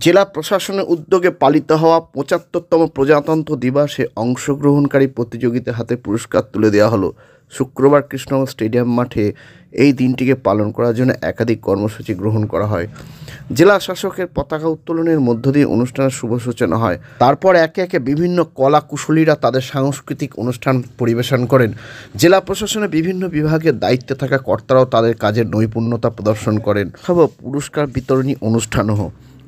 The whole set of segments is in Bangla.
জেলা প্রশাসনের উদ্যোগে পালিত হওয়া ৭৫তম প্রজাতন্ত্র দিবসে অংশগ্রহণকারী প্রতিযোগীদের হাতে পুরস্কার তুলে দেওয়া হলো। শুক্রবার কৃষ্ণনগর স্টেডিয়াম মাঠে এই দিনটিকে পালন করার জন্য একাধিক কর্মসূচি গ্রহণ করা হয়। জেলা শাসকের পতাকা উত্তোলনের মধ্য দিয়ে অনুষ্ঠানের শুভ সূচনা হয়। তারপর একে একে বিভিন্ন কলা কুশলীরা তাদের সাংস্কৃতিক অনুষ্ঠান পরিবেশন করেন। জেলা প্রশাসনের বিভিন্ন বিভাগের দায়িত্বে থাকা কর্তারাও তাদের কাজের নৈপুণ্যতা প্রদর্শন করেন। পুরস্কার বিতরণী অনুষ্ঠানও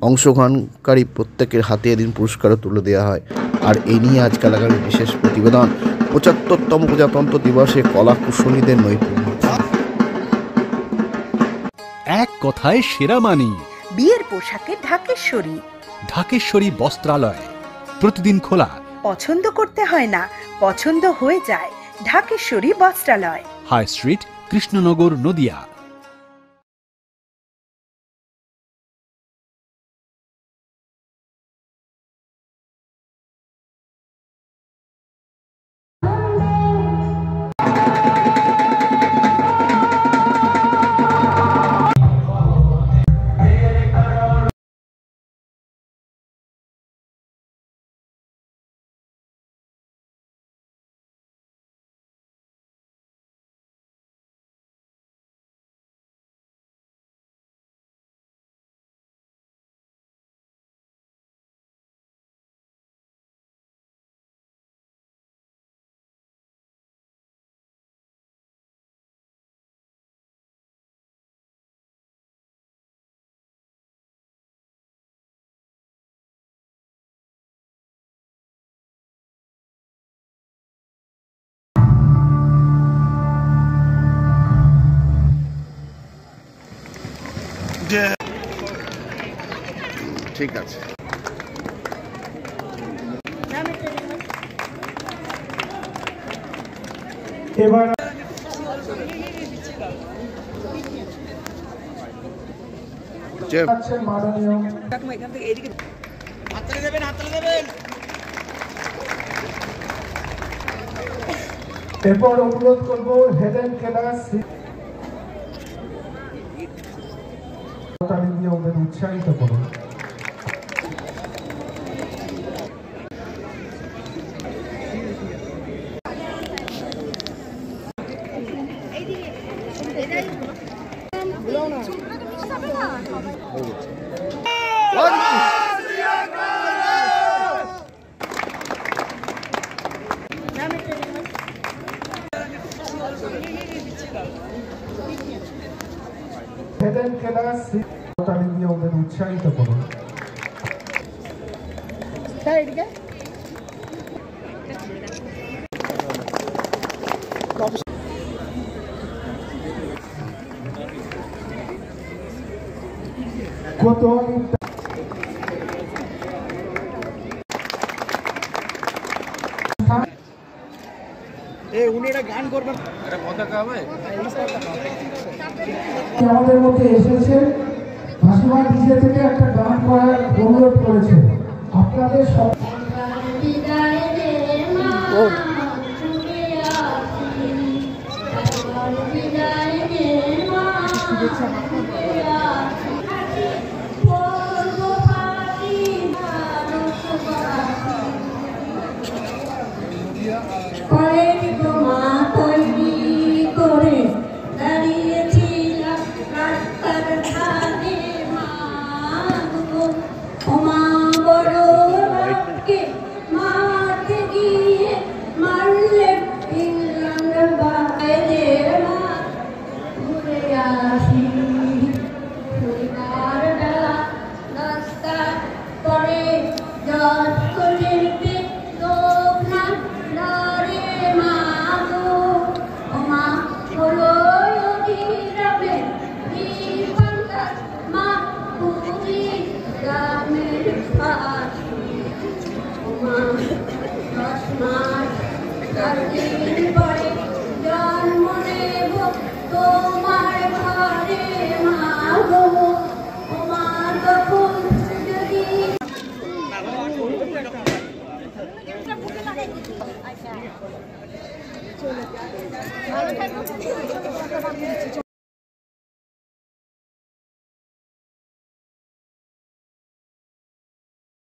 অংশগ্রহণকারী প্রত্যেকের হাতে এদিন পুরস্কারও তুলে দেওয়া হয়। আর এই নিয়ে আজকাল আগামী বিশেষ প্রতিবেদন ৭৫তম প্রজাতন্ত্র দিবসে কলা কুশলীদের নৈপুণ্য। এক কথায় সেরা মানি বিয়ের পোশাকে ঢাকেশ্বরী। ঢাকেশ্বরী বস্ত্রালয় প্রতিদিন খোলা। পছন্দ করতে হয় না, পছন্দ হয়ে যায়। ঢাকেশ্বরী বস্ত্রালয়, হাই স্ট্রিট, কৃষ্ণনগর, নদিয়া। ঠিক আছে। এবার এরপর অনুরোধ করবো হেডেন ক্লাস দিয়ে ওদের উৎসাহিত করুন। হেডেন ক্লাস দিয়ে ওদের উৎসাহিত করুন। কত আমাদের মধ্যে এসেছে, ভাসিমা ডিজে থেকে একটা গান করার অনুরোধ করেছে। আপনাদের সব ঘুরে আসি ভালো থাকো।